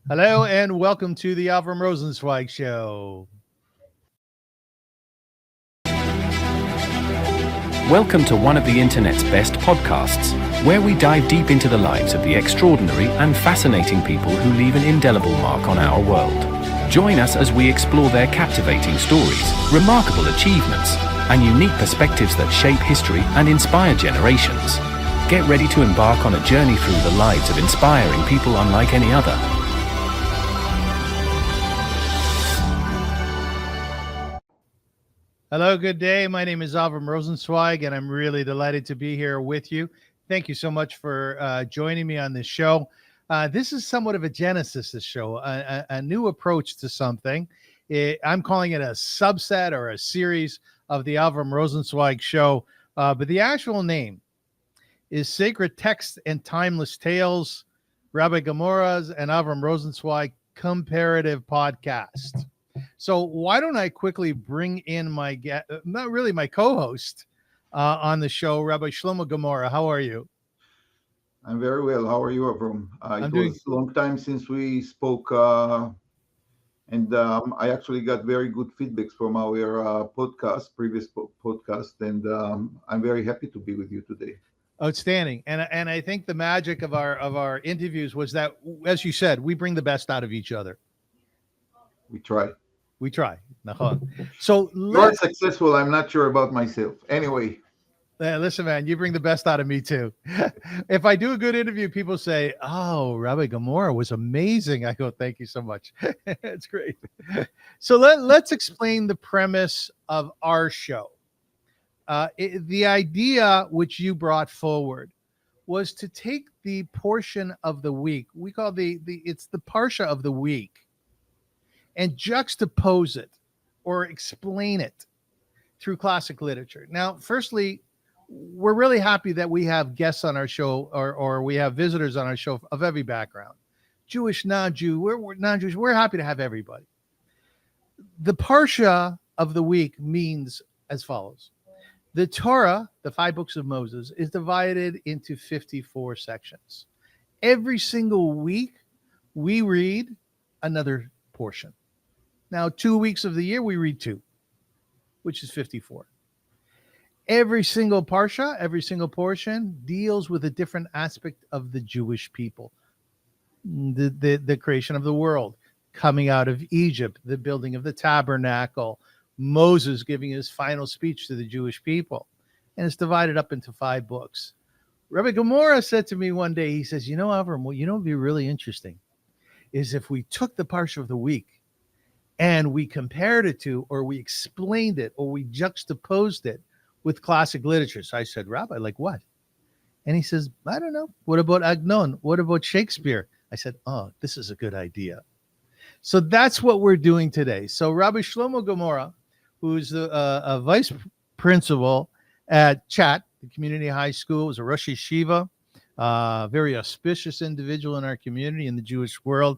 Hello and welcome to the Avrum Rosensweig Show. Welcome to one of the internet's best podcasts, where we dive deep into the lives of the extraordinary and fascinating people who leave an indelible mark on our world. Join us as we explore their captivating stories, remarkable achievements, and unique perspectives that shape history and inspire generations. Get ready to embark on a journey through the lives of inspiring people unlike any other. Hello, good day. My name is Avrum Rosensweig, and I'm really delighted to be here with you. Thank you so much for joining me on this show. This is somewhat of a genesis, this show, a new approach to something. I'm calling it a subset or a series of the Avrum Rosensweig Show, but the actual name is Sacred Texts and Timeless Tales, Rabbi Gemara's and Avrum Rosensweig Comparative Podcast. So why don't I quickly bring in my not really my co-host on the show, Rabbi Shlomo Gemara. How are you? I'm very well. How are you, Avrum? It was a long time since we spoke, and I actually got very good feedbacks from our previous podcast, and I'm very happy to be with you today. Outstanding. And I think the magic of our interviews was that, as you said, we bring the best out of each other. We try. So you're successful. I'm not sure about myself. Anyway. Listen, man, you bring the best out of me too. If I do a good interview, people say, "Oh, Rabbi Gemara was amazing." I go, "Thank you so much." It's great. So let's explain the premise of our show. The idea which you brought forward was to take the portion of the week we call it's the PARSHA of the week, and juxtapose it or explain it through classic literature. Now, firstly, we're really happy that we have guests on our show or we have visitors on our show of every background. Jewish, non-Jew, we're non-Jewish. We're happy to have everybody. The PARSHA of the week means as follows. The Torah, the 5 books of Moses, is divided into 54 sections. Every single week, we read another portion. Now, 2 weeks of the year, we read 2, which is 54. Every single parsha, every single portion deals with a different aspect of the Jewish people. The creation of the world, coming out of Egypt, the building of the tabernacle, Moses giving his final speech to the Jewish people. And it's divided up into 5 books. Rabbi Gemara said to me one day, he says, Avrum, what would be really interesting is if we took the parsha of the week and we compared it to, or we explained it, or we juxtaposed it with classic literature. So I said, Rabbi, like what? And he says, I don't know. What about Agnon? What about Shakespeare? I said, oh, this is a good idea. So that's what we're doing today. So Rabbi Shlomo Gemara, who's a vice principal at Chat, the community high school, was a Rosh Yeshiva, very auspicious individual in our community, in the Jewish world.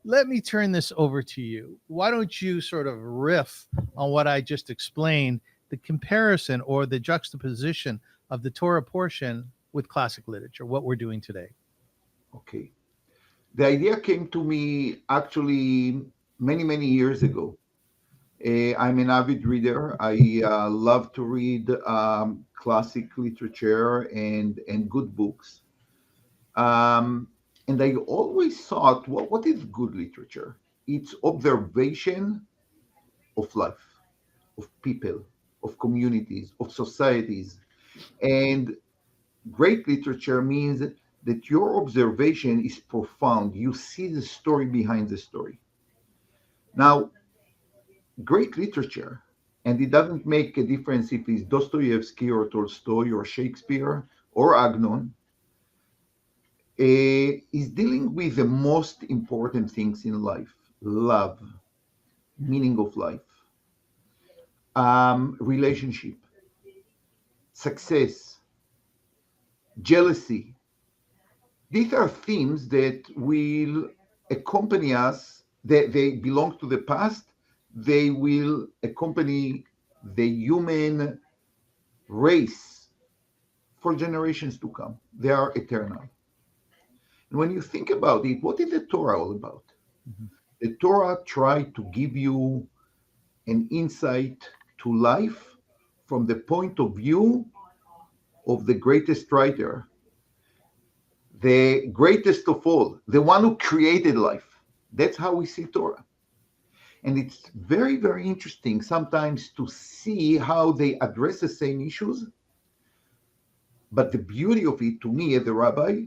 Let me turn this over to you. Why don't you sort of riff on what I just explained, the comparison or the juxtaposition of the Torah portion with classic literature, what we're doing today? Okay. The idea came to me actually many, many years ago. I'm an avid reader. I love to read classic literature and good books. And I always thought, well, what is good literature? It's observation of life, of people, of communities, of societies. And great literature means that your observation is profound. You see the story behind the story. Now, great literature, and it doesn't make a difference if it's Dostoevsky or Tolstoy or Shakespeare or Agnon, is dealing with the most important things in life: love, meaning of life, relationship, success, jealousy. These are themes that will accompany us. They belong to the past. They will accompany the human race for generations to come. They are eternal. And when you think about it, what is the Torah all about? The Torah tried to give you an insight to life from the point of view of the greatest writer, the greatest of all, the one who created life. That's how we see Torah. And it's very, very interesting sometimes to see how they address the same issues. But the beauty of it, to me, as a rabbi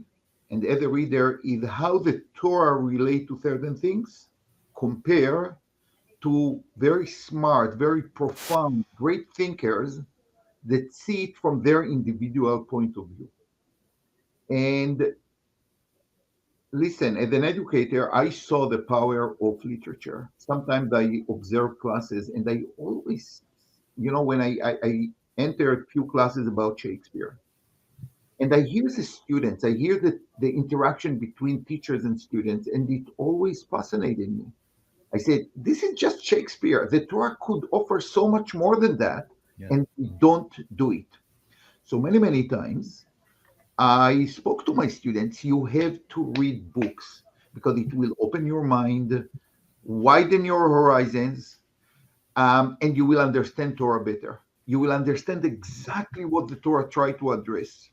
and as a reader, is how the Torah relate to certain things compare to very smart, very profound, great thinkers that see it from their individual point of view. And listen, as an educator, I saw the power of literature. Sometimes I observe classes, and I always, when I enter a few classes about Shakespeare, and I hear the students, I hear the interaction between teachers and students, and it always fascinated me. I said, this is just Shakespeare. The Torah could offer so much more than that, and we don't do it. So many times, I spoke to my students, you have to read books because it will open your mind, widen your horizons, and you will understand Torah better. You will understand exactly what the Torah tried to address.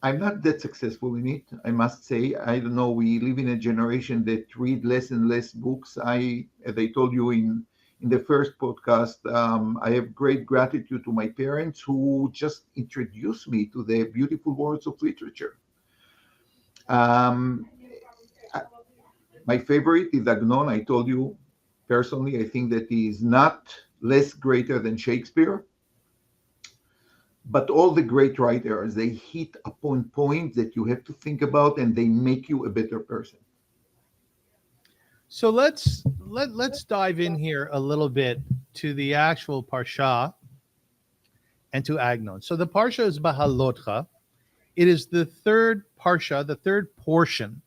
I'm not that successful in it, I must say. I don't know, we live in a generation that read less and less books. As I told you in the first podcast, I have great gratitude to my parents who just introduced me to the beautiful words of literature. My favorite is Agnon. I told you personally, I think that he is not less greater than Shakespeare. But all the great writers, they hit upon points that you have to think about, and they make you a better person. So let's dive in here a little bit to the actual PARSHA and to Agnon. So the PARSHA is Behaalotcha. It is the third PARSHA, the third portion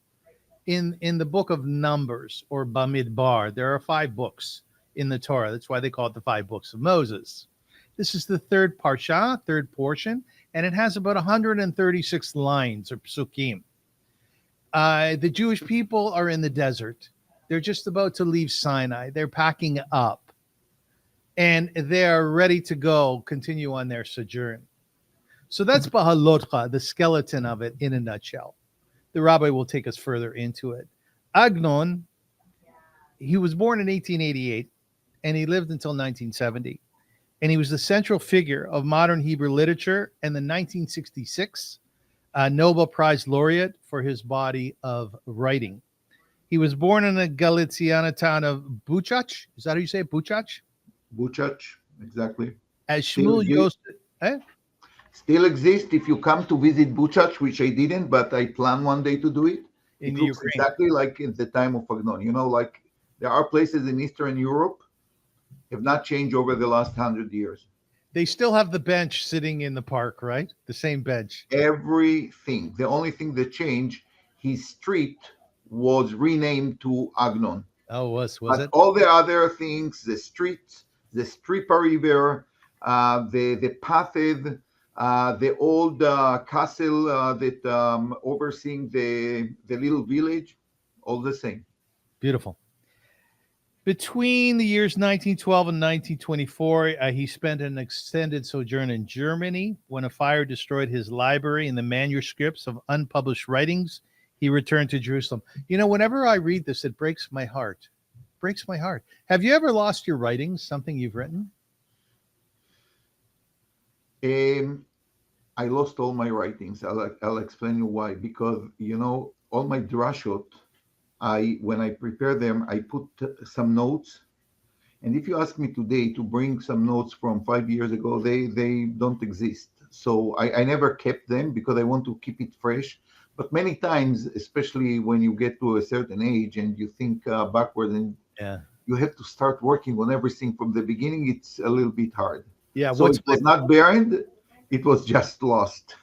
in the book of Numbers, or Bamidbar. There are 5 books in the Torah. That's why they call it the 5 books of Moses. This is the third PARSHA, third portion, and it has about 136 lines or psukim. The Jewish people are in the desert. They're just about to leave Sinai. They're packing up, and they are ready to go, continue on their sojourn. So that's Behaalotcha, the skeleton of it in a nutshell. The rabbi will take us further into it. Agnon, he was born in 1888, and he lived until 1970. And he was the central figure of modern Hebrew literature and the 1966 Nobel Prize laureate for his body of writing. He was born in the Galiciana town of Buchach. Is that how you say it? Buchach? Buchach, exactly. As Shmuel Yosef. Still exists. If you come to visit Buchach, which I didn't, but I plan one day to do it. It looks Ukraine. Exactly like in the time of Agnon. Like there are places in Eastern Europe have not changed over the last 100 years. They still have the bench sitting in the park, right? The same bench. Everything. The only thing that changed, his street was renamed to Agnon. Oh, was it? All the other things, the streets, the Stripa River, the pathed, the old castle that overseeing the little village, all the same. Beautiful. Between the years 1912 and 1924, he spent an extended sojourn in Germany. When a fire destroyed his library and the manuscripts of unpublished writings, he returned to Jerusalem. Whenever I read this, it breaks my heart. Breaks my heart. Have you ever lost your writings, something you've written? I lost all my writings. I'll explain you why. Because, all my drashot, when I prepare them, I put some notes. And if you ask me today to bring some notes from 5 years ago, they don't exist. So I never kept them because I want to keep it fresh. But many times, especially when you get to a certain age and you think backward and you have to start working on everything from the beginning, it's a little bit hard. Yeah. So it was not buried, it was just lost.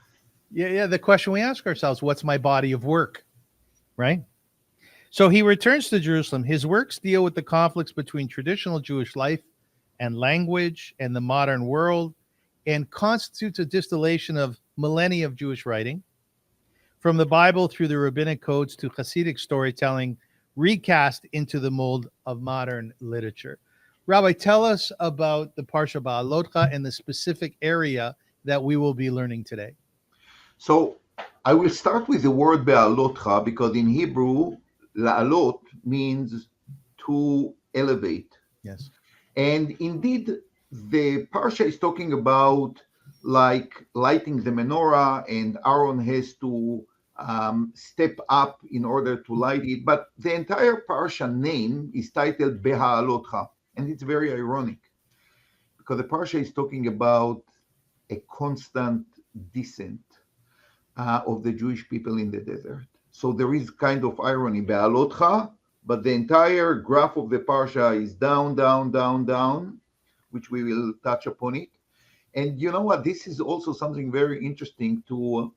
Yeah. The question we ask ourselves, what's my body of work? Right? So he returns to Jerusalem. His works deal with the conflicts between traditional Jewish life and language and the modern world, and constitutes a distillation of millennia of Jewish writing, from the Bible through the rabbinic codes to Hasidic storytelling, recast into the mold of modern literature. Rabbi, tell us about the Parsha Behaalotcha and the specific area that we will be learning today. So I will start with the word Behaalotcha because in Hebrew, la'alot means to elevate. Yes. And indeed, the Parsha is talking about like lighting the menorah, and Aaron has to step up in order to light it. But the entire Parsha name is titled Beha'alotcha. And it's very ironic because the Parsha is talking about a constant descent of the Jewish people in the desert. So there is kind of irony, Behaalotcha, but the entire graph of the Parsha is down, down, down, down, which we will touch upon it. And you know what? This is also something very interesting to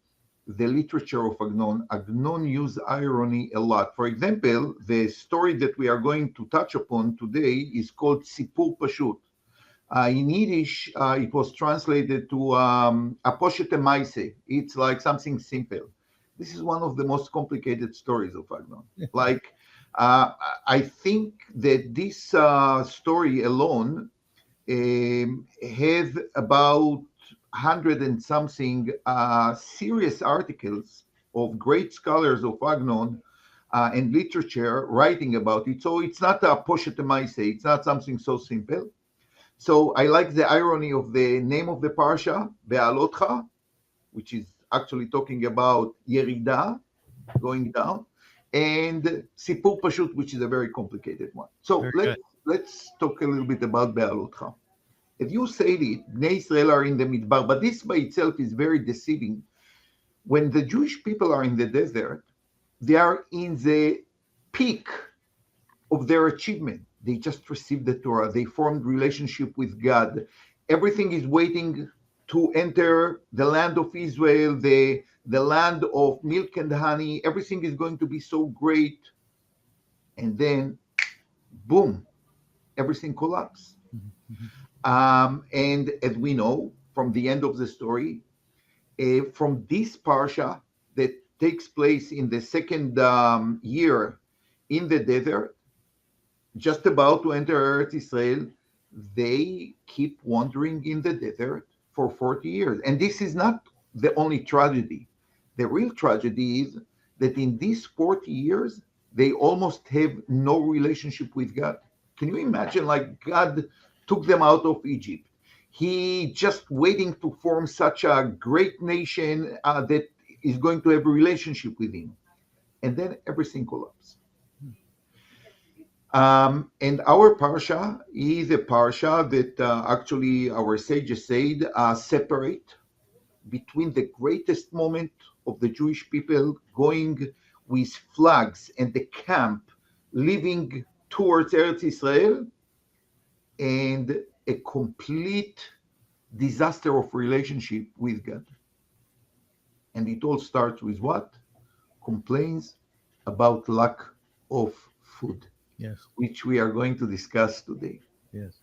the literature of Agnon. Agnon used irony a lot. For example, the story that we are going to touch upon today is called Sipur Pashut. In Yiddish, it was translated to Aposhet Maise. It's like something simple. This is one of the most complicated stories of Agnon. Like, I think that this story alone has about 100 and something serious articles of great scholars of Agnon and literature writing about it. So it's not a poshet maise, it's not something so simple. So I like the irony of the name of the Parsha, Behaalotcha, which is actually talking about Yerida, going down, and Sipur Pashut, which is a very complicated one. So let's talk a little bit about Behaalotcha. If you say it, Bnei Israel are in the Midbar, but this by itself is very deceiving. When the Jewish people are in the desert, they are in the peak of their achievement. They just received the Torah. They formed relationship with God. Everything is waiting to enter the land of Israel, the land of milk and honey. Everything is going to be so great. And then, boom, everything collapses. Mm-hmm. And as we know from the end of the story, from this Parsha that takes place in the second year in the desert, just about to enter Eretz Israel, they keep wandering in the desert for 40 years. And this is not the only tragedy. The real tragedy is that in these 40 years, they almost have no relationship with God. Can you imagine, like, God took them out of Egypt. He just waiting to form such a great nation that is going to have a relationship with him. And then everything collapsed. And our Parsha is a Parsha that actually our sages said separate between the greatest moment of the Jewish people going with flags and the camp living towards Eretz Israel, and a complete disaster of relationship with God. And it all starts with what? Complaints about lack of food. Yes. Which we are going to discuss today. Yes.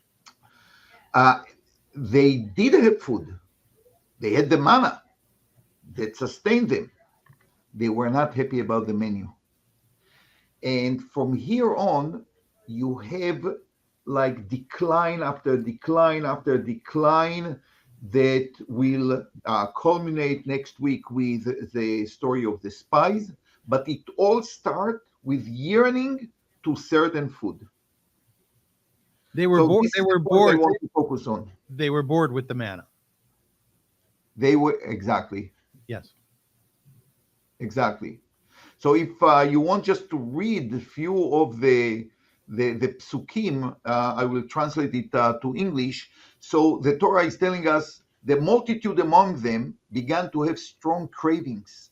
They did have food. They had the manna that sustained them. They were not happy about the menu. And from here on, you have like decline after decline after decline that will culminate next week with the story of the spies. But it all starts with yearning to certain food. They were bored. They were bored. I want to focus on. They were bored with the manna. They were exactly. Yes. Exactly. So if you want just to read a few of the psukim, I will translate it to English. So the Torah is telling us the multitude among them began to have strong cravings.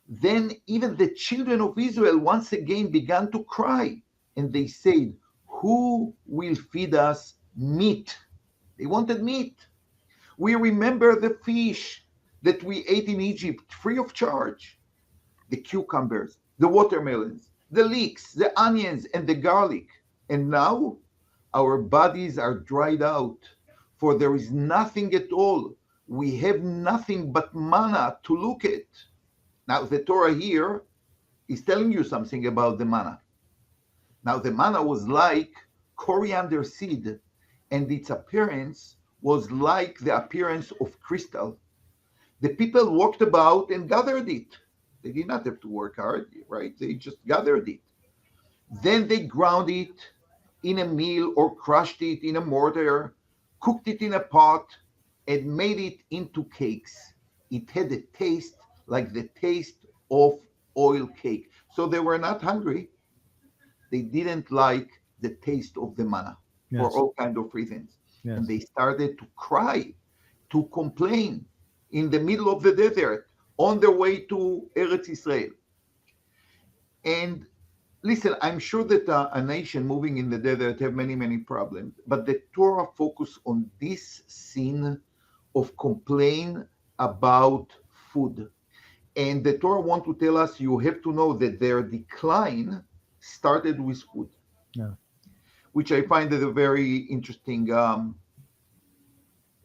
Then even the children of Israel once again began to cry, and they said, "Who will feed us meat?" They wanted meat. We remember the fish that we ate in Egypt free of charge, the cucumbers, the watermelons, the leeks, the onions, and the garlic. And now our bodies are dried out, for there is nothing at all. We have nothing but manna to look at. Now, the Torah here is telling you something about the manna. Now, the manna was like coriander seed, and its appearance was like the appearance of crystal. The people walked about and gathered it. They did not have to work hard, right? They just gathered it. Then they ground it in a mill or crushed it in a mortar, cooked it in a pot, and made it into cakes. It had a taste like the taste of oil cake. So they were not hungry. They didn't like the taste of the manna for all kinds of reasons. Yes. And they started to cry, to complain in the middle of the desert on their way to Eretz Israel. And listen, I'm sure that a nation moving in the desert have many, many problems, but the Torah focus on this scene of complaint about food. And the Torah want to tell us, you have to know that their decline started with food, which I find is a very interesting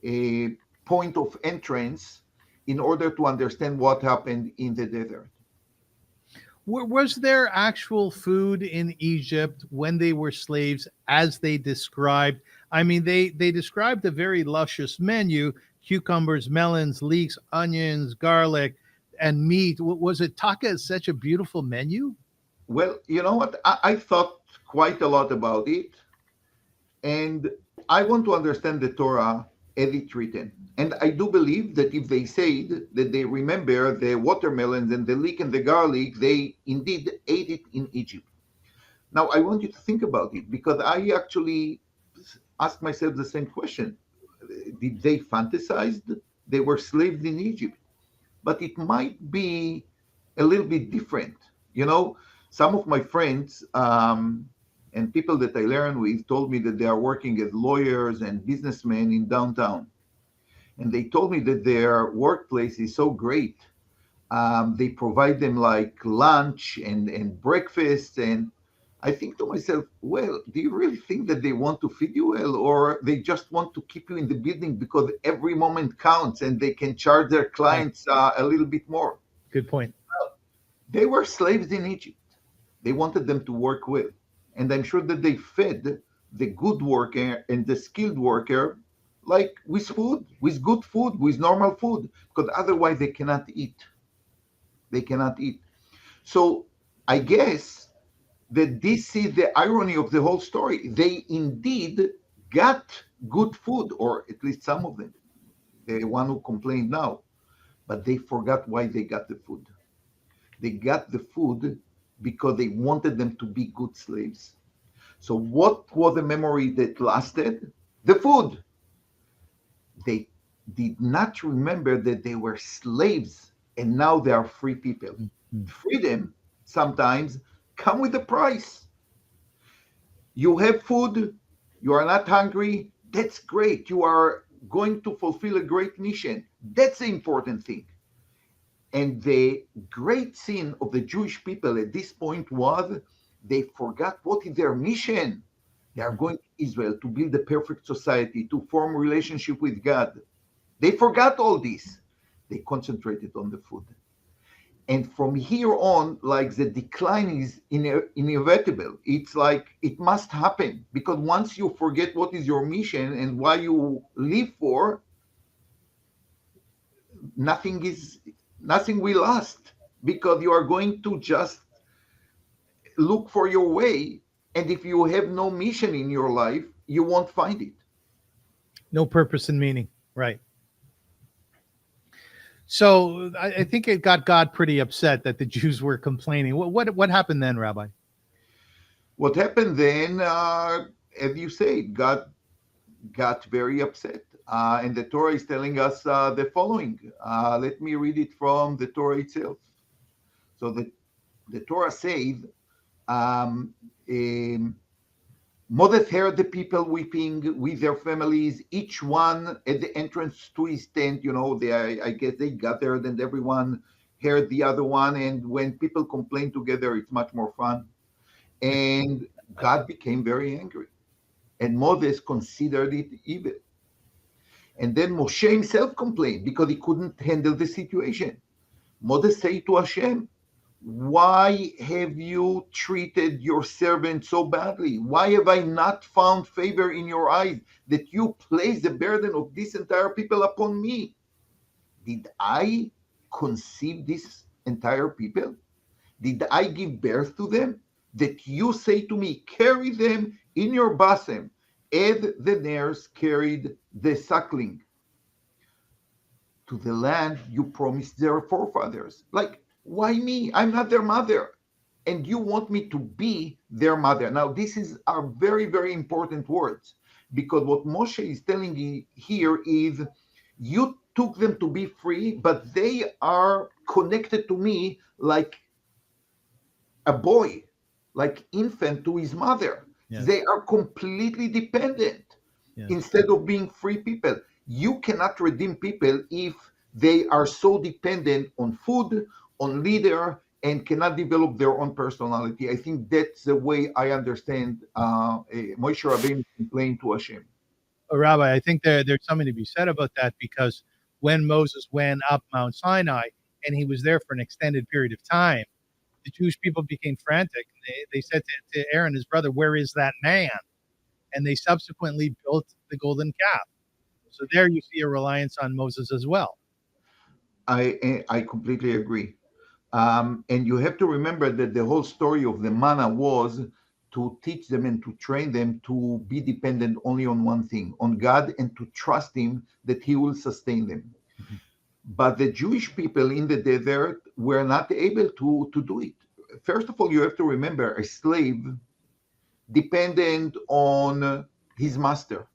a point of entrance in order to understand what happened in the desert. Was there actual food in Egypt when they were slaves as they described? I mean, they described a very luscious menu: cucumbers, melons, leeks, onions, garlic, and meat. Was it taka such a beautiful menu? Well, you know what? I thought quite a lot about it. And I want to understand the Torah as it's written. And I do believe that if they said that they remember the watermelons and the leek and the garlic, they indeed ate it in Egypt. Now, I want you to think about it, because I actually asked myself the same question. Did they fantasize? They were slaves in Egypt. But it might be a little bit different. You know, some of my friends and people that I learn with told me that they are working as lawyers and businessmen in downtown. And they told me that their workplace is so great. They provide them like lunch and breakfast. And I think to myself, well, do you really think that they want to feed you well, or they just want to keep you in the building because every moment counts and they can charge their clients a little bit more? Good point. They were slaves in Egypt. They wanted them to work with. And I'm sure that they fed the good worker and the skilled worker like with food, with good food, with normal food, because otherwise they cannot eat. They cannot eat. So I guess that this is the irony of the whole story. They indeed got good food, or at least some of them, the one who complained now, but they forgot why they got the food. They got the food because they wanted them to be good slaves. So what was the memory that lasted? The food. They did not remember that they were slaves and now they are free people. Mm-hmm. Freedom sometimes comes with a price. You have food, you are not hungry, that's great. You are going to fulfill a great mission. That's the important thing. And the great sin of the Jewish people at this point was they forgot what is their mission. They are going to Israel to build a perfect society, to form a relationship with God. They forgot all this. They concentrated on the food. And from here on, like, the decline is inevitable. It's like it must happen, because once you forget what is your mission and why you live for, nothing will last, because you are going to just look for your way. And if you have no mission in your life, you won't find it. No purpose and meaning. Right. So I think it got God pretty upset that the Jews were complaining. What happened then, Rabbi? What happened then, as you say, God got very upset. And the Torah is telling us the following. Let me read it from the Torah itself. So the Torah says, Moses heard the people weeping with their families, each one at the entrance to his tent. You know, I guess they gathered and everyone heard the other one. And when people complain together, it's much more fun. And God became very angry. And Moses considered it evil. And then Moshe himself complained because he couldn't handle the situation. Moses said to Hashem, why have you treated your servant so badly? Why have I not found favor in your eyes that you place the burden of this entire people upon me? Did I conceive this entire people? Did I give birth to them? That you say to me, carry them in your bosom, as the nurse carried the suckling to the land you promised their forefathers. Like, why me? I'm not their mother. And you want me to be their mother. Now, this are very, very important words, because what Moshe is telling you here is you took them to be free, but they are connected to me like a boy, like infant to his mother. Yes. They are completely dependent. Yes. Instead of being free people. You cannot redeem people if they are so dependent on food, on leader, and cannot develop their own personality. I think that's the way I understand Moshe Rabbeinu complained to Hashem. Rabbi, I think there's something to be said about that, because when Moses went up Mount Sinai and he was there for an extended period of time, the Jewish people became frantic. They said to Aaron, his brother, "Where is that man?" And they subsequently built the golden calf. So there you see a reliance on Moses as well. I completely agree. And you have to remember that the whole story of the manna was to teach them and to train them to be dependent only on one thing, on God, and to trust him that he will sustain them. Mm-hmm. But the Jewish people in the desert were not able to do it. First of all, you have to remember a slave dependent on his master.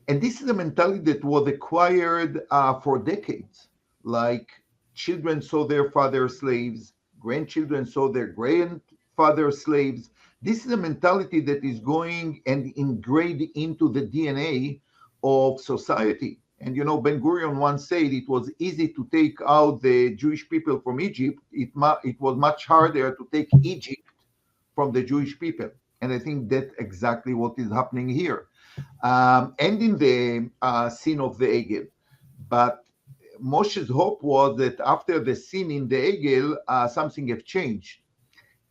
And this is a mentality that was acquired for decades. Like children saw their father slaves, grandchildren saw their grandfather slaves. This is a mentality that is going and ingrained into the DNA of society. And you know, Ben Gurion once said it was easy to take out the Jewish people from Egypt. It was much harder to take Egypt from the Jewish people. And I think that's exactly what is happening here. And in the sin of the Egel. But Moshe's hope was that after the sin in the Egel, something have changed.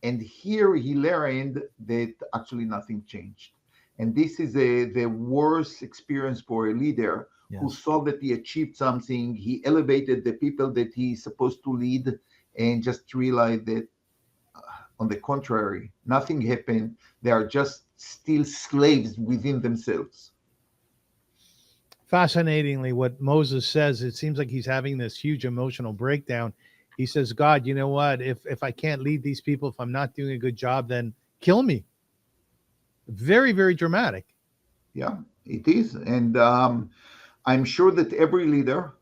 And here he learned that actually nothing changed. And this is the worst experience for a leader. Yes. Who saw that he achieved something, he elevated the people that he's supposed to lead, and just realized that, on the contrary, nothing happened. They are just still slaves within themselves. Fascinatingly, what Moses says, it seems like he's having this huge emotional breakdown. He says, God, you know what? If I can't lead these people, if I'm not doing a good job, then kill me. Very, very dramatic. Yeah, it is. And I'm sure that every leader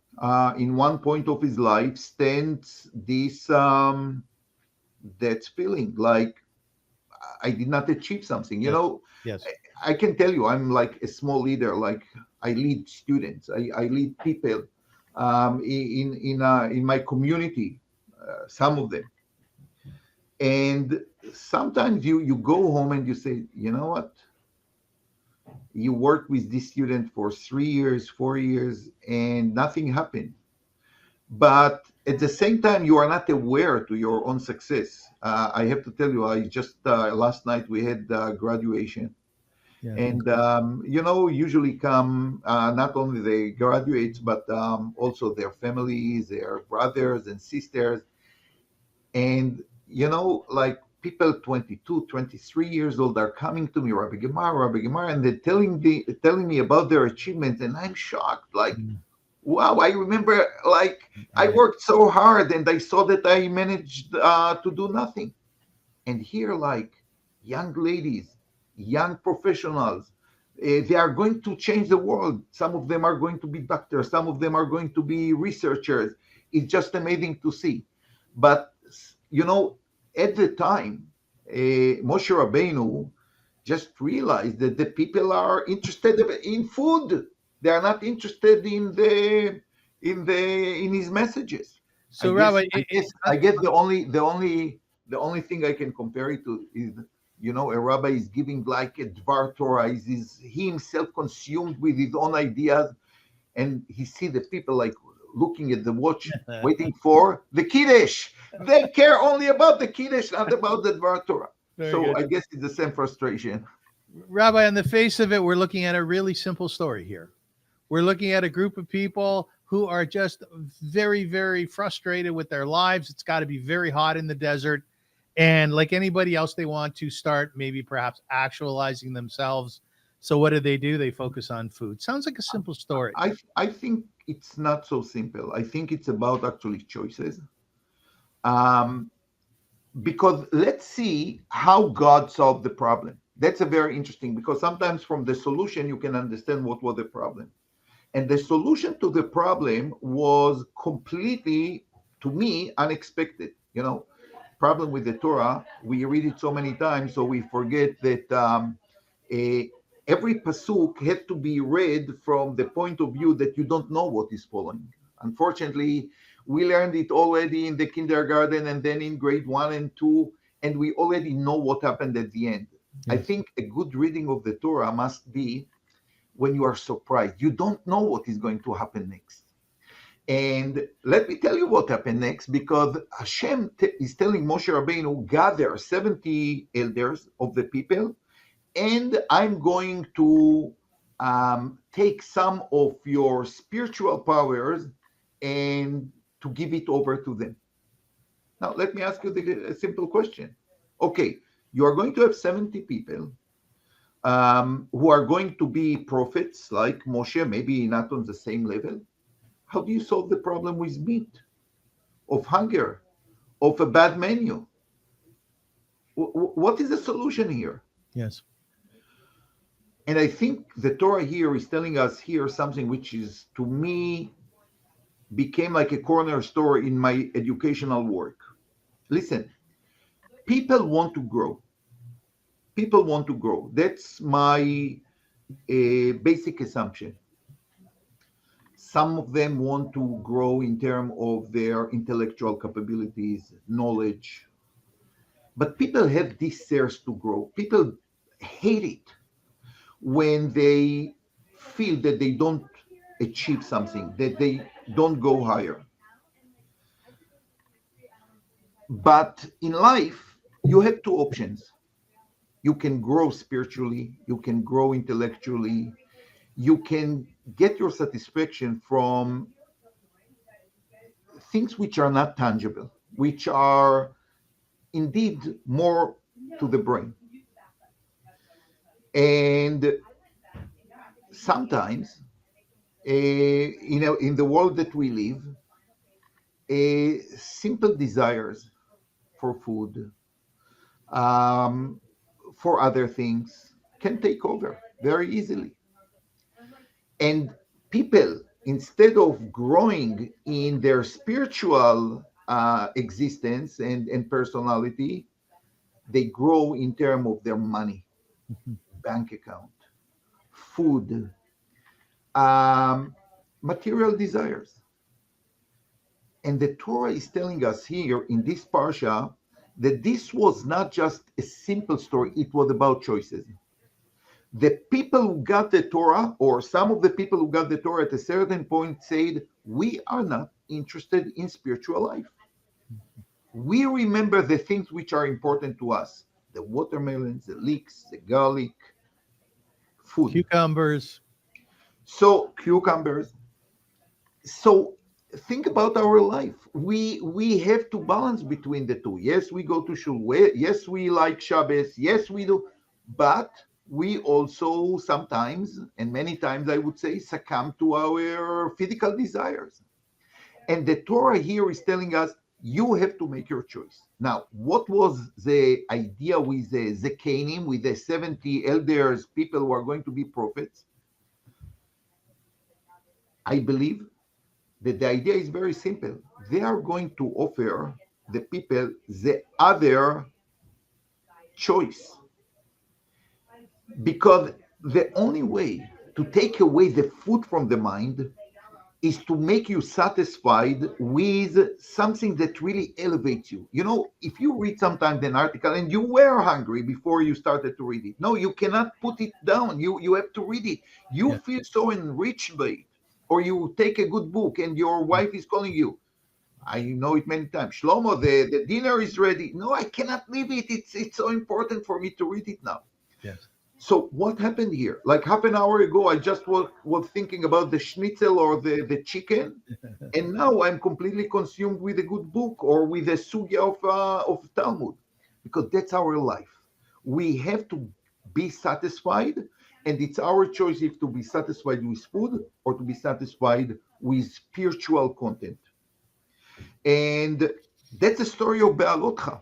in one point of his life stands this that feeling like I did not achieve something. You know, yes. I can tell you I'm like a small leader. Like I lead students, I lead people in my community, some of them. And sometimes you go home and you say, you know what? You worked with this student for 3 years, 4 years, and nothing happened. But at the same time, you are not aware to your own success. I have to tell you, I just last night we had graduation. Yeah. And, usually come not only the graduates, but also their families, their brothers and sisters. And, like people 22, 23 years old are coming to me, Rabbi Gemara, and they're telling me about their achievements, and I'm shocked. Like, wow, I remember, like, I worked so hard, and I saw that I managed to do nothing. And here, like, young ladies, young professionals, they are going to change the world. Some of them are going to be doctors. Some of them are going to be researchers. It's just amazing to see. But, at the time, Moshe Rabbeinu just realized that the people are interested in food. They are not interested in his messages. So, Rabbi, I guess the only thing I can compare it to is, a rabbi is giving like a Dvar Torah. He himself consumed with his own ideas, and he see the people like looking at the watch, waiting for the Kiddush. They care only about the Kiddush, not about the Dvar Torah. Very So good. I guess it's the same frustration. Rabbi, on the face of it, we're looking at a really simple story here. We're looking at a group of people who are just very, very frustrated with their lives. It's got to be very hot in the desert. And like anybody else, they want to start maybe perhaps actualizing themselves. So what do? They focus on food. Sounds like a simple story. I think it's not so simple. I think it's about actually choices. Because let's see how God solved the problem. That's a very interesting, because sometimes from the solution you can understand what was the problem. And the solution to the problem was completely, to me, unexpected. Problem with the Torah, we read it so many times, so we forget that every pasuk had to be read from the point of view that you don't know what is following. Unfortunately, we learned it already in the kindergarten and then in grade 1 and 2, and we already know what happened at the end. I think a good reading of the Torah must be when you are surprised. You don't know what is going to happen next. And let me tell you what happened next, because Hashem is telling Moshe Rabbeinu, gather 70 elders of the people, and I'm going to take some of your spiritual powers and to give it over to them. Now, let me ask you a simple question. Okay, you are going to have 70 people who are going to be prophets like Moshe, maybe not on the same level. How do you solve the problem with meat, of hunger, of a bad menu? What is the solution here? Yes. And I think the Torah here is telling us here something which is, to me, became like a corner store in my educational work. Listen, people want to grow. People want to grow. That's my basic assumption. Some of them want to grow in terms of their intellectual capabilities, knowledge. But people have this thirst to grow. People hate it when they feel that they don't achieve something, that they don't go higher. But in life, you have two options. You can grow spiritually, you can grow intellectually, you can get your satisfaction from things which are not tangible, which are indeed more to the brain. And sometimes, in the world that we live, simple desires for food, for other things, can take over very easily. And people, instead of growing in their spiritual existence and personality, they grow in terms of their money, bank account, food, material desires. And the Torah is telling us here in this parsha that this was not just a simple story, it was about choices. The people who got the Torah, or some of the people who got the Torah at a certain point, said, we are not interested in spiritual life. We remember the things which are important to us: the watermelons, the leeks, the garlic, food. Cucumbers. So think about our life. We have to balance between the two. Yes, we go to shul. Yes, we like Shabbos. Yes, we do. But we also sometimes, and many times I would say, succumb to our physical desires. And the Torah here is telling us, you have to make your choice. Now, what was the idea with the Zekanim, with the 70 elders, people who are going to be prophets? I believe that the idea is very simple. They are going to offer the people the other choice. Because the only way to take away the food from the mind is to make you satisfied with something that really elevates you. You know, if you read sometimes an article and you were hungry before you started to read it, no, you cannot put it down. You have to read it. You feel so enriched by it. Or you take a good book and your wife is calling you, I know it many times. Shlomo, the dinner is ready. No, I cannot leave it. It's so important for me to read it now. Yes. So what happened here? Like half an hour ago, I just was thinking about the schnitzel or the chicken, and now I'm completely consumed with a good book or with a sugya of Talmud, because that's our life. We have to be satisfied, and it's our choice if to be satisfied with food or to be satisfied with spiritual content. And that's the story of Behaalotcha.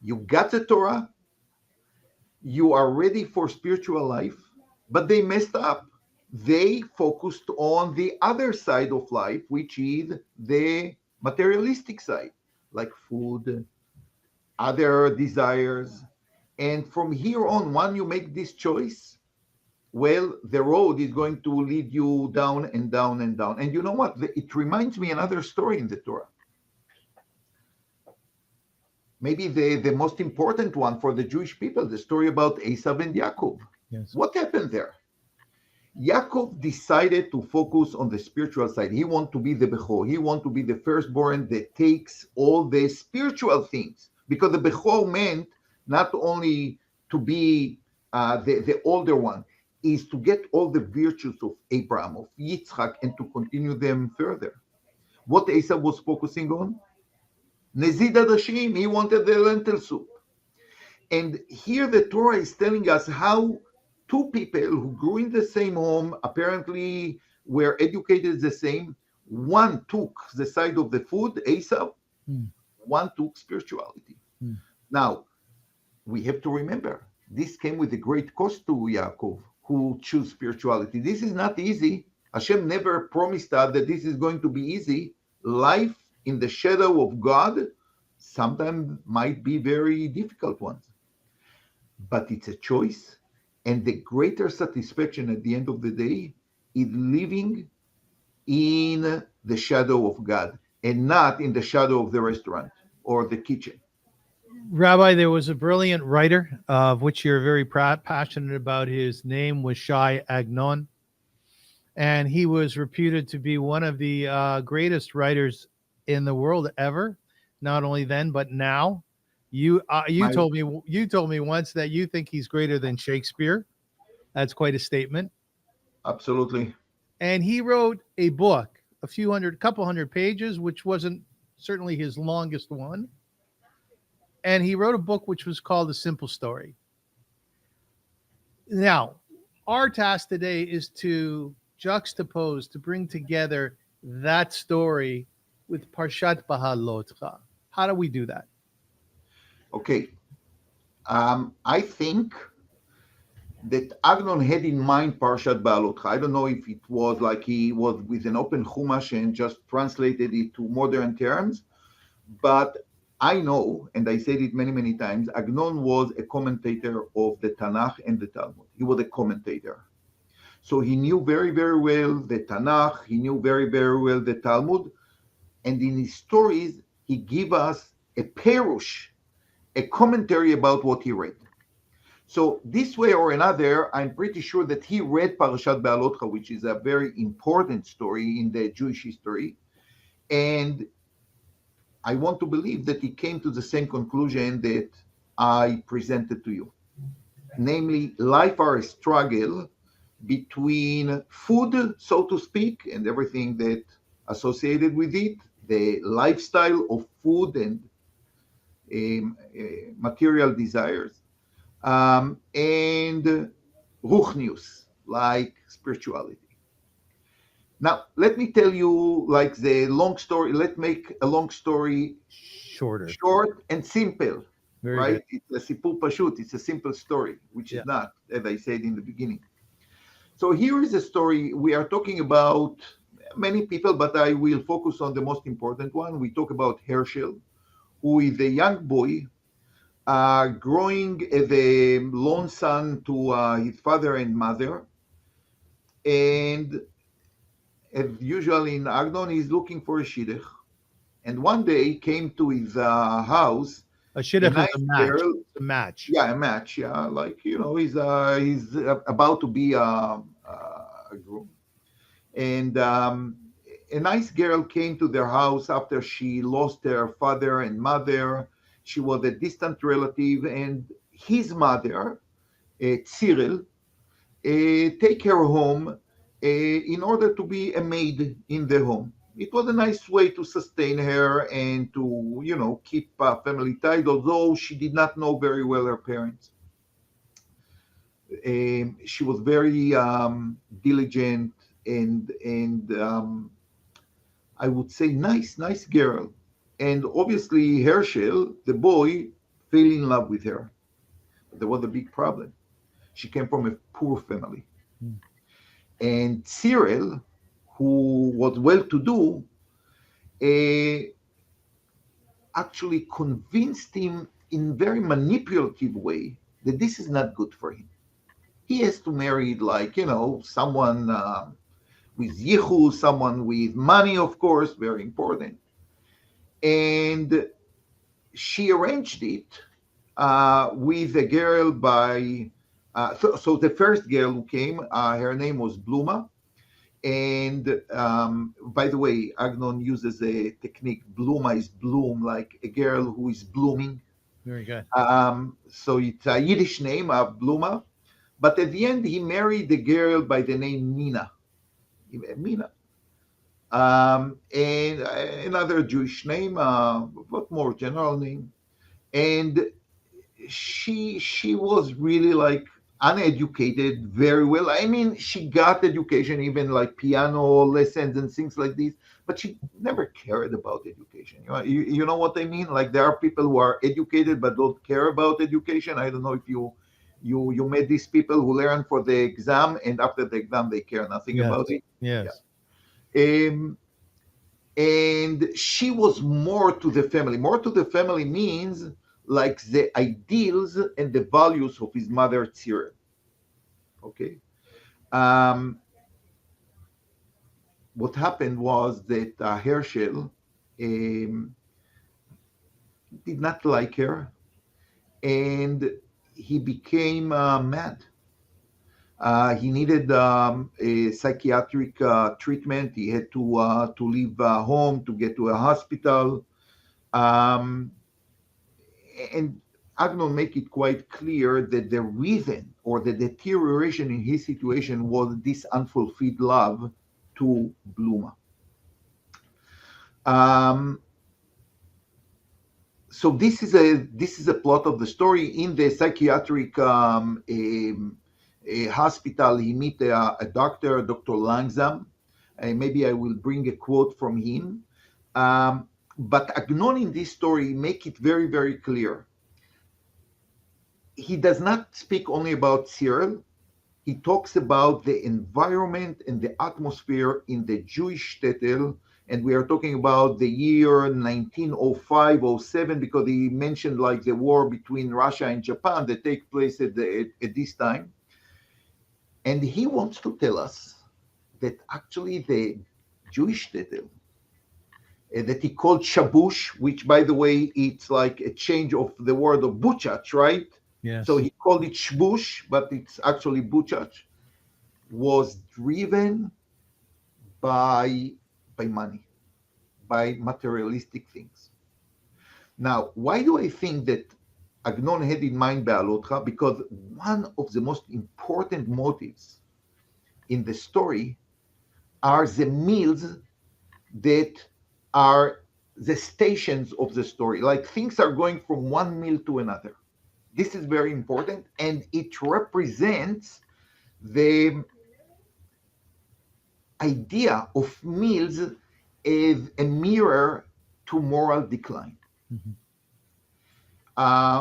You got the Torah, you are ready for spiritual life, but they messed up. They focused on the other side of life, which is the materialistic side, like food, other desires. And from here on, when you make this choice, well, the road is going to lead you down and down and down. And you know what? It reminds me another story in the Torah. Maybe the most important one for the Jewish people, the story about Esav and Yaakov. Yes. What happened there? Yaakov decided to focus on the spiritual side. He wanted to be the Bechor. He wanted to be the firstborn that takes all the spiritual things. Because the Bechor meant not only to be the older one, is to get all the virtues of Abraham, of Yitzchak, and to continue them further. What Esav was focusing on? Nezid Adashim, he wanted the lentil soup. And here the Torah is telling us how two people who grew in the same home, apparently were educated the same, one took the side of the food, Esav, one took spirituality. Now, we have to remember, this came with a great cost to Yaakov, who chose spirituality. This is not easy. Hashem never promised us that this is going to be easy. Life in the shadow of God sometimes might be very difficult ones. But it's a choice, and the greater satisfaction at the end of the day is living in the shadow of God and not in the shadow of the restaurant or the kitchen. Rabbi, there was a brilliant writer of which you're very passionate about. His name was Shai Agnon, and he was reputed to be one of the greatest writers in the world ever. Not only then, but now. You told me once that you think he's greater than Shakespeare. That's quite a statement. Absolutely. And he wrote a book, couple hundred pages, which wasn't certainly his longest one. And he wrote a book which was called A Simple Story. Now, our task today is to juxtapose, to bring together that story with Parshat Behaalotcha. How do we do that? Okay. I think that Agnon had in mind Parshat Behaalotcha. I don't know if it was like he was with an open Chumash and just translated it to modern terms, but I know, and I said it many, many times, Agnon was a commentator of the Tanakh and the Talmud. He was a commentator. So he knew very, very well the Tanakh, he knew very, very well the Talmud, and in his stories, he gave us a perush, a commentary about what he read. So this way or another, I'm pretty sure that he read Parashat Behaalotcha, which is a very important story in the Jewish history, and I want to believe that he came to the same conclusion that I presented to you. Namely, life are a struggle between food, so to speak, and everything that associated with it, the lifestyle of food and material desires, and ruchnius, like spirituality. Now, let me tell you like the long story. Let's make a long story Short and simple, Very right? good. It's a sipur pashut. It's a simple story, which is not, as I said in the beginning. So here is a story. We are talking about many people, but I will focus on the most important one. We talk about Herschel, who is a young boy growing as a lone son to his father and mother. And as usual in Agnon, he's looking for a shidduch. And one day he came to his house. A shidduch is a match. Girl, a match. Yeah, a match. Yeah, like, he's about to be a groom. And a nice girl came to their house after she lost her father and mother. She was a distant relative, and his mother, Cyril, take her home in order to be a maid in the home. It was a nice way to sustain her and to, keep family ties, although she did not know very well her parents. She was very diligent and I would say nice girl. And obviously Herschel, the boy, fell in love with her. But there was a big problem. She came from a poor family. And Cyril, who was well-to-do, actually convinced him in very manipulative way that this is not good for him. He has to marry, someone with yichus, someone with money, of course, very important. And she arranged it with a girl by... So the first girl who came, her name was Bluma. And by the way, Agnon uses a technique. Bluma is bloom, like a girl who is blooming. Very good. So it's a Yiddish name, Bluma. But at the end, he married the girl by the name Mina. And another Jewish name, but more general name. And she was really uneducated very well. I mean, she got education, even like piano lessons and things like this, but she never cared about education. You know what I mean? Like there are people who are educated but don't care about education. I don't know if you met these people who learn for the exam and after the exam they care nothing about it. Yes. Yeah. And she was more to the family. More to the family means like the ideals and the values of his mother Cyril. Okay. What happened was that Herschel did not like her, and he became mad. He needed a psychiatric treatment. He had to leave home to get to a hospital. And Agnon make it quite clear that the reason or the deterioration in his situation was this unfulfilled love to Bluma. So this is a plot of the story. In the psychiatric hospital, he meet a doctor, Dr. Langsam. Maybe I will bring a quote from him. But Agnon in this story make it very, very clear. He does not speak only about Cyril. He talks about the environment and the atmosphere in the Jewish shtetl, and we are talking about the year 1905-07 because he mentioned like the war between Russia and Japan that take place at this time. And he wants to tell us that actually the Jewish shtetl that he called shabush, which by the way, it's like a change of the word of buchach, right? Yes. So he called it shbush, but it's actually buchach, was driven by money, by materialistic things. Now, why do I think that Agnon had in mind Behaalotcha? Because one of the most important motives in the story are the meals that are the stations of the story. Like things are going from one meal to another. This is very important, and it represents the idea of meals as a mirror to moral decline,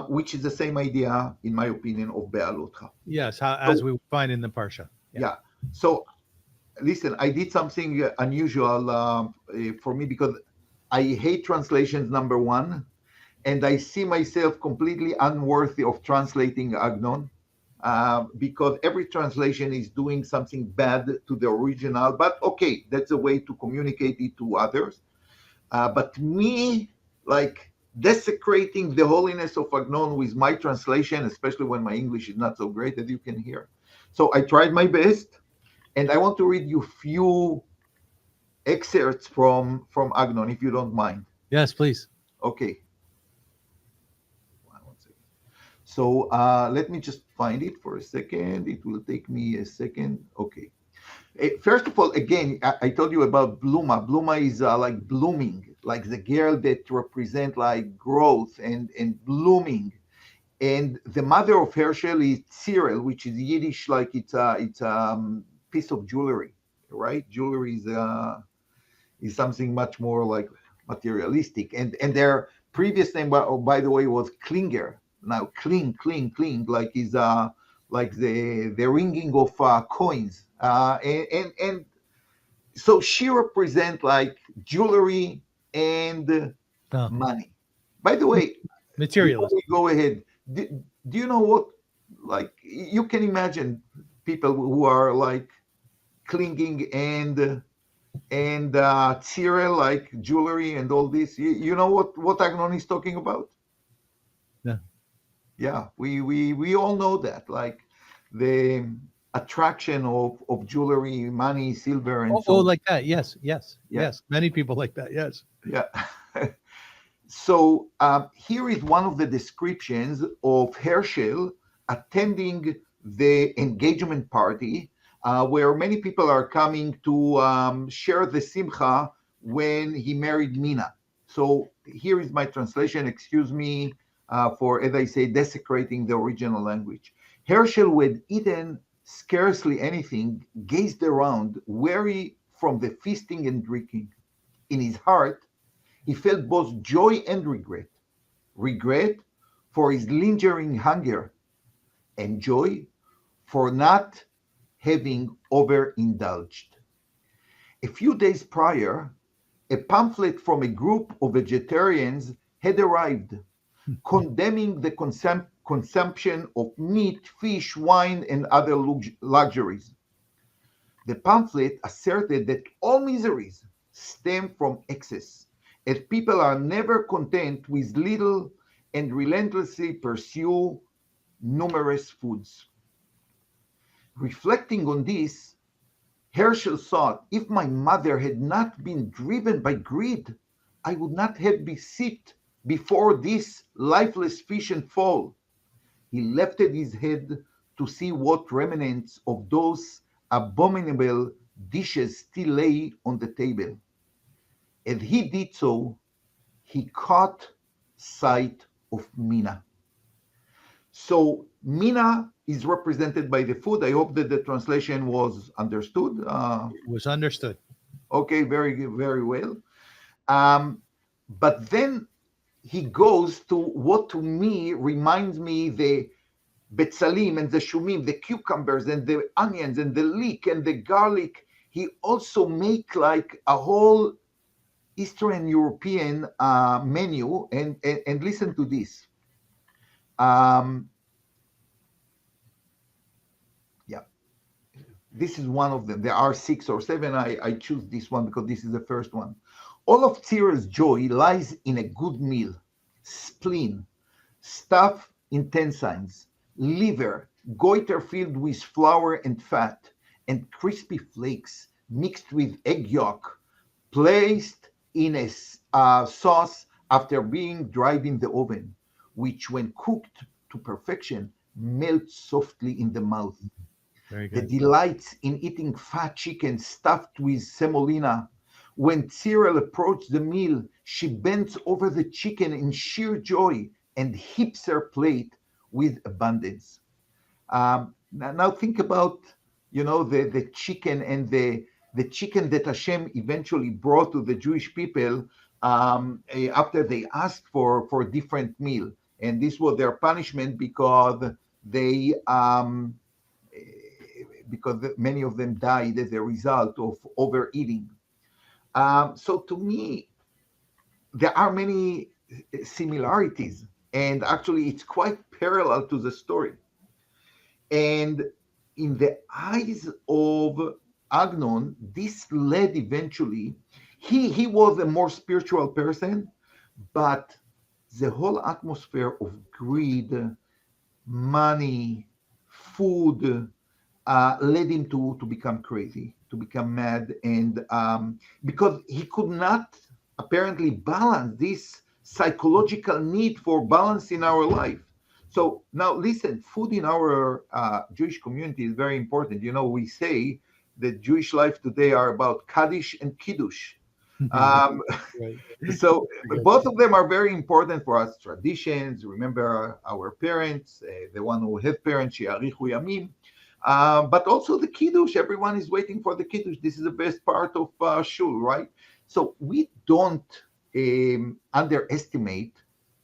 which is the same idea, in my opinion, of Behaalotcha. Yes, as we find in the Parsha. Yeah. So, listen, I did something unusual for me because I hate translations, number one, and I see myself completely unworthy of translating Agnon because every translation is doing something bad to the original. But okay, that's a way to communicate it to others. But me, like desecrating the holiness of Agnon with my translation, especially when my English is not so great, as you can hear. So I tried my best, and I want to read you few excerpts from Agnon, if you don't mind. Yes, please. Okay. One second. So let me just find it for a second. It will take me a second. Okay. First of all, again, I told you about Bluma. Bluma is like blooming, like the girl that represent like growth and blooming. And the mother of Herschel is Cyril, which is Yiddish, like it's piece of jewelry, right? Jewelry is something much more like materialistic. And their previous name, by the way, was Klinger. Now cling, like is like the ringing of coins. And so she represents like jewelry and money. By the way, materialism. Go ahead. Do you know what? Like you can imagine people who are like clinging and Cyril, like jewelry and all this. You know what Agnon is talking about? Yeah, we all know that, like the attraction of jewelry, money, silver, and so like that. Yes. Many people like that. Yes. Yeah. So here is one of the descriptions of Herschel attending the engagement party, where many people are coming to share the simcha when he married Mina. So here is my translation. Excuse me for, as I say, desecrating the original language. Herschel, who had eaten scarcely anything, gazed around, weary from the feasting and drinking. In his heart, he felt both joy and regret. Regret for his lingering hunger, and joy for not having overindulged. A few days prior, a pamphlet from a group of vegetarians had arrived, condemning the consumption of meat, fish, wine, and other luxuries. The pamphlet asserted that all miseries stem from excess, as people are never content with little and relentlessly pursue numerous foods. Reflecting on this, Herschel thought, if my mother had not been driven by greed, I would not have been sit before this lifeless fish and fowl. He lifted his head to see what remnants of those abominable dishes still lay on the table. As he did so, he caught sight of Mina. So Mina is represented by the food. I hope that the translation was understood. Was understood. Okay, very good, very well. But then he goes to what to me reminds me the betzalim and the shumim, the cucumbers and the onions and the leek and the garlic. He also make like a whole Eastern European menu, and listen to this. This is one of them. There are 6 or 7. I choose this one because this is the first one. All of Cyril's joy lies in a good meal: spleen, stuff intestines, liver, goiter filled with flour and fat, and crispy flakes mixed with egg yolk, placed in a sauce after being dried in the oven, which when cooked to perfection melts softly in the mouth. Very good. The delights in eating fat chicken stuffed with semolina. When Cyril approached the meal, she bends over the chicken in sheer joy and heaps her plate with abundance. Now think about, the chicken and the chicken that Hashem eventually brought to the Jewish people after they asked for a different meal. And this was their punishment because many of them died as a result of overeating. So to me, there are many similarities, and actually it's quite parallel to the story. And in the eyes of Agnon, this led eventually, he was a more spiritual person, but the whole atmosphere of greed, money, food, led him to become crazy, to become mad, and because he could not apparently balance this psychological need for balance in our life. So now listen, food in our Jewish community is very important. You know, we say that Jewish life today are about Kaddish and Kiddush. Um, Right. so both of them are very important for us. Traditions, remember our parents, the one who have parents, She'arichu Yamim. But also the Kiddush, everyone is waiting for the Kiddush. This is the best part of Shul, right? So we don't underestimate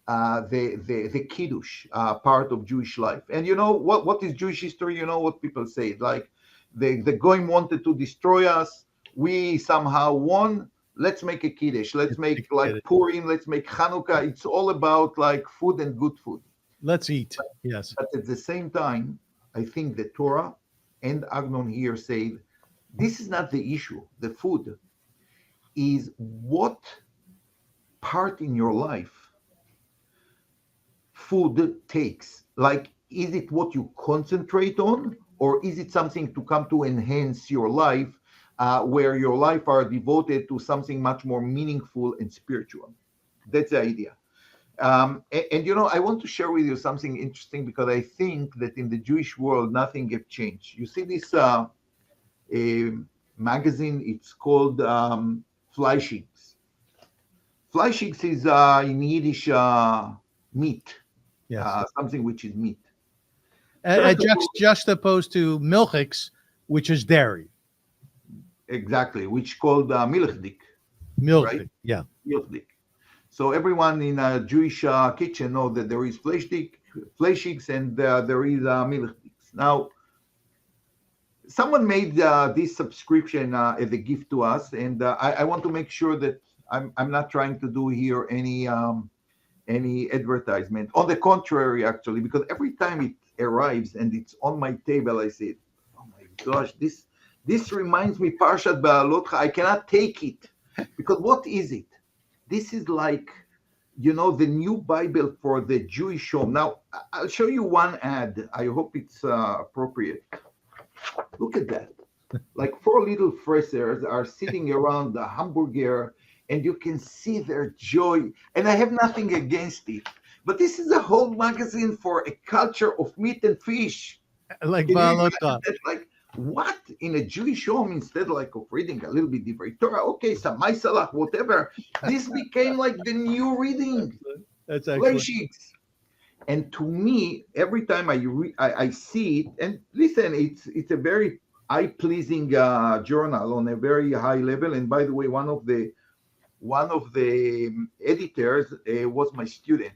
the Kiddush part of Jewish life. And you know what is Jewish history? You know what people say, like the Goyim wanted to destroy us. We somehow won. Let's make a Kiddush. Let's make like Purim. Let's make Hanukkah. It's all about like food and good food. Let's eat. Yes. But at the same time, I think the Torah and Agnon here say this is not the issue. The food is what part in your life food takes. Like, is it what you concentrate on, or is it something to come to enhance your life, where your life are devoted to something much more meaningful and spiritual? That's the idea. And you know, I want to share with you something interesting, because I think that in the Jewish world, nothing has changed. You see this magazine, it's called Fleischings. Fleischings is in Yiddish meat, something which is meat. Juxtaposed to milchiks, which is dairy. Exactly, which called milchdik. Milchdik, right? Yeah. Milchdik. So everyone in a Jewish kitchen know that there is fleischings and there is milchdiks. Now, someone made this subscription as a gift to us, and I want to make sure that I'm not trying to do here any advertisement. On the contrary, actually, because every time it arrives and it's on my table, I say, "Oh my gosh, this reminds me Parshat Behaalotcha. I cannot take it." Because what is it? This is like, you know, the new Bible for the Jewish home. Now, I'll show you one ad. I hope it's appropriate. Look at that. Like 4 little fressers are sitting around the hamburger, and you can see their joy. And I have nothing against it. But this is a whole magazine for a culture of meat and fish. Like Behaalotcha. Like, what in a Jewish home, instead like of reading a little bit different Torah, okay, some Maisalach, whatever, this became like the new reading. That's excellent. And to me, every time I see it, and listen, it's a very eye-pleasing journal on a very high level. And by the way, one of the editors was my student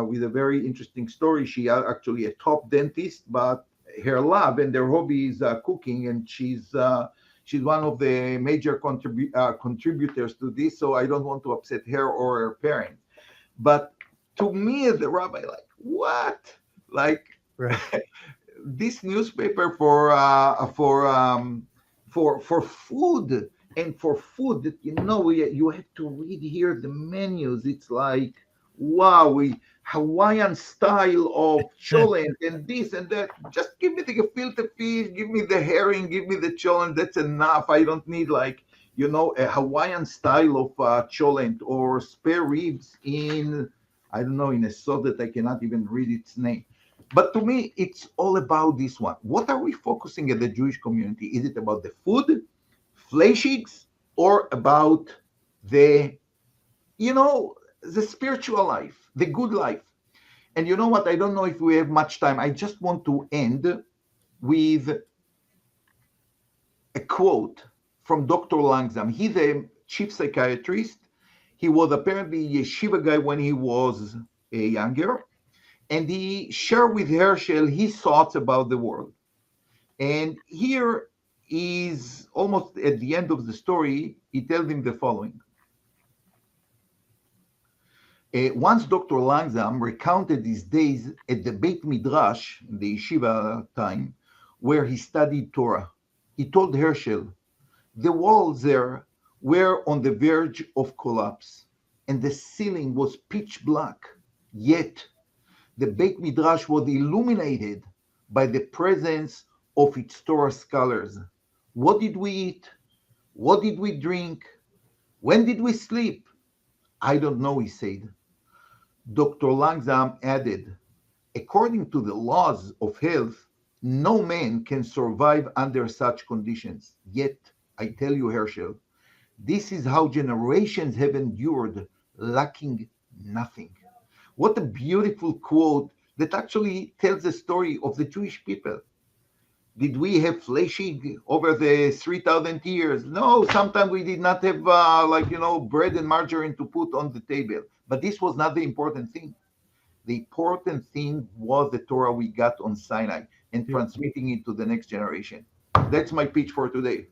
with a very interesting story. She actually a top dentist, but her lab and their hobby is cooking, and she's one of the major contributors to this. So I don't want to upset her or her parents. But to me, as a rabbi, like, what? Like, right. This newspaper for food, and for food that, you know, you have to read here the menus. It's like, wow, Hawaiian style of cholent and this and that. Just give me the gefilte fish, give me the herring, give me the cholent. That's enough. I don't need, like, you know, a Hawaiian style of cholent or spare ribs in, I don't know, in a sauce that I cannot even read its name. But to me, it's all about this one. What are we focusing at the Jewish community? Is it about the food, fleischings, or about the, you know, the spiritual life, the good life? And you know what? I don't know if we have much time. I just want to end with a quote from Dr. Langsam. He's a chief psychiatrist. He was apparently a yeshiva guy when he was younger. And he shared with Herschel his thoughts about the world. And here is almost at the end of the story, he tells him the following. Once Dr. Langsam recounted his days at the Beit Midrash, the yeshiva time, where he studied Torah. He told Herschel, the walls there were on the verge of collapse, and the ceiling was pitch black. Yet, the Beit Midrash was illuminated by the presence of its Torah scholars. What did we eat? What did we drink? When did we sleep? I don't know, he said. Dr. Langsam added, according to the laws of health, no man can survive under such conditions. Yet, I tell you, Herschel, this is how generations have endured, lacking nothing. What a beautiful quote that actually tells the story of the Jewish people. Did we have fleshing over the 3,000 years? No, sometimes we did not have, bread and margarine to put on the table. But this was not the important thing. The important thing was the Torah we got on Sinai and transmitting it to the next generation. That's my pitch for today.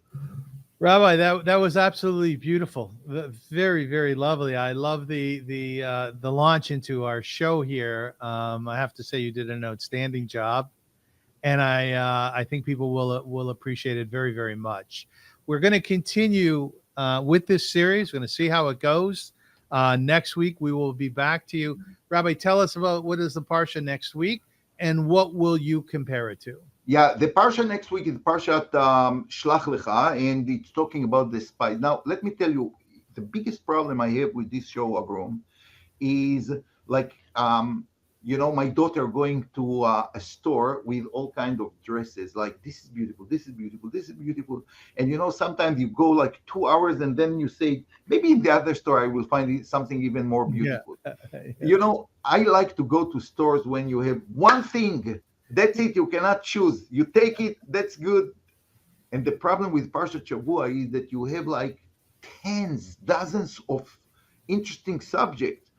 Rabbi, that was absolutely beautiful. Very, very lovely. I love the launch into our show here. I have to say you did an outstanding job, and I think people will appreciate it very, very much. We're going to continue with this series. We're going to see how it goes. Next week we will be back to you. Rabbi, tell us about what is the PARSHA next week, and what will you compare it to? Yeah, the PARSHA next week is PARSHAT Shlach Lecha, and it's talking about the spies. Now, let me tell you, the biggest problem I have with this show, Avrum, is my daughter going to a store with all kinds of dresses, like this is beautiful, this is beautiful, this is beautiful. And sometimes you go like 2 hours and then you say, maybe in the other store I will find something even more beautiful. Yeah. I like to go to stores when you have one thing. That's it. You cannot choose. You take it. That's good. And the problem with Parshat Shavua is that you have like tens, dozens of interesting subjects.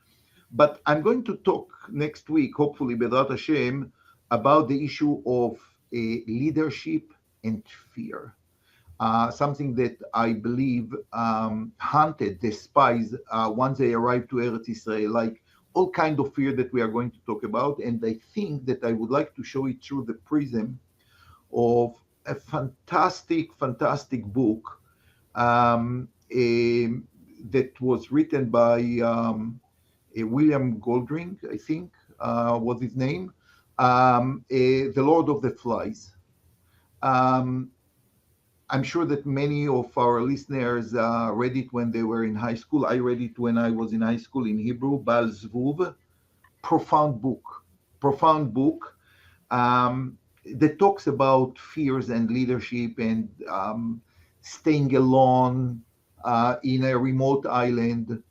But I'm going to talk next week, hopefully, B'ezrat Hashem, about the issue of leadership and fear. Something that I believe haunted the spies once they arrived to Eretz Yisrael, like all kind of fear that we are going to talk about. And I think that I would like to show it through the prism of a fantastic, fantastic book that was written by William Goldring, I think was his name, The Lord of the Flies. I'm sure that many of our listeners read it when they were in high school. I read it when I was in high school in Hebrew, Baal Zvuv. Profound book that talks about fears and leadership and staying alone in a remote island,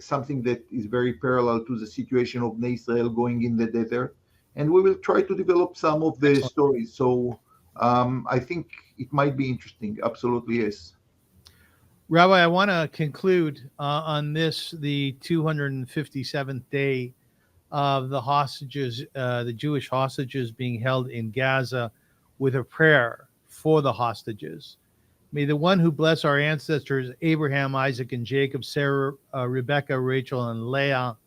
something that is very parallel to the situation of Bnei Israel going in the desert. And we will try to develop some of the stories. So I think it might be interesting. Absolutely, yes. Rabbi, I want to conclude on this, the 257th day of the hostages, the Jewish hostages being held in Gaza, with a prayer for the hostages. May the one who blessed our ancestors, Abraham, Isaac, and Jacob, Sarah, Rebecca, Rachel, and Leah,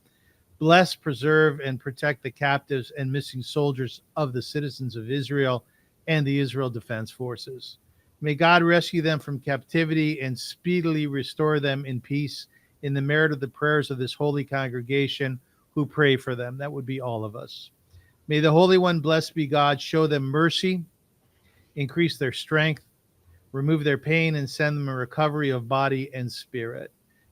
bless, preserve, and protect the captives and missing soldiers of the citizens of Israel and the Israel Defense Forces. May God rescue them from captivity and speedily restore them in peace in the merit of the prayers of this holy congregation who pray for them. That would be all of us. May the Holy One, blessed be God, show them mercy, increase their strength, remove their pain, and send them a recovery of body and spirit.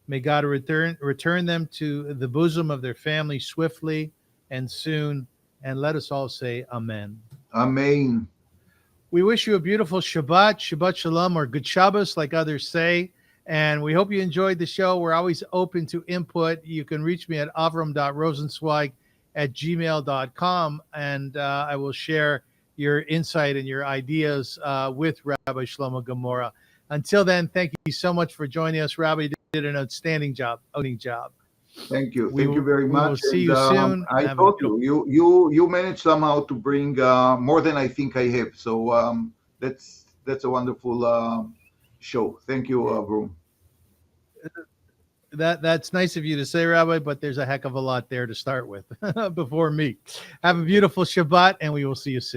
May God return them to the bosom of their family swiftly and soon. And let us all say amen. Amen. We wish you a beautiful Shabbat, Shabbat Shalom, or Good Shabbos, like others say. And we hope you enjoyed the show. We're always open to input. You can reach me at avrum.rosensweig@gmail.com, and I will share your insight and your ideas with Rabbi Shlomo Gemara. Until then, thank you so much for joining us. Rabbi did an outstanding job. Thank you. Thank you very much. We will see you soon. I told you managed somehow to bring more than I think I have. So that's a wonderful show. Thank you, Avrum. That's nice of you to say, Rabbi, but there's a heck of a lot there to start with before me. Have a beautiful Shabbat, and we will see you soon.